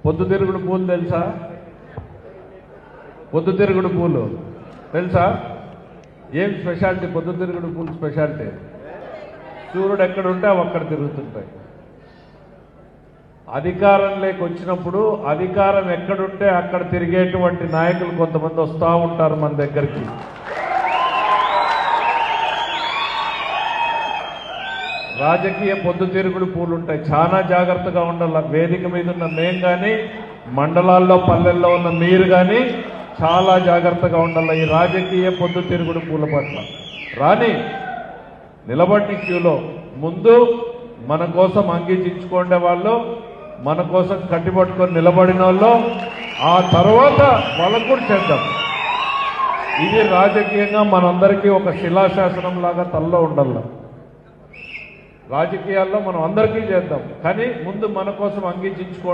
పొద్దుతిరుగుడు పూలు తెలుసా? పొద్దుతిరుగుడు పూలు తెలుసా? ఏం స్పెషాలిటీ పొద్దుతిరుగుడు పూలు స్పెషాలిటీ? సూర్యుడు ఎక్కడుంటే అవి అక్కడ తిరుగుతుంటాయి. అధికారంలోకి వచ్చినప్పుడు అధికారం ఎక్కడుంటే అక్కడ తిరిగేటువంటి నాయకులు కొంతమంది వస్తూ ఉంటారు మన దగ్గరికి. రాజకీయ పొద్దుతిరుగుడు పూలు ఉంటాయి. చాలా జాగ్రత్తగా ఉండాలి. వేదిక మీద ఉన్న మేము కానీ, మండలాల్లో పల్లెల్లో ఉన్న మీరు కానీ చాలా జాగ్రత్తగా ఉండాలి ఈ రాజకీయ పొద్దుతిరుగుడు పూల పట్ల. రాని నిలబడి క్యూలో ముందు మన కోసం అంగీచించుకునే వాళ్ళు, మన కోసం కట్టిపట్టుకొని నిలబడిన వాళ్ళు, ఆ తర్వాత వాళ్ళకు కూడా చేద్దాం. ఇది రాజకీయంగా మనందరికీ ఒక శిలాశాసనం లాగా తల్లో ఉండాలి. రాజకీయాల్లో మనం అందరికీ చేద్దాం, కానీ ముందు మన కోసం అంగీచించుకోండి.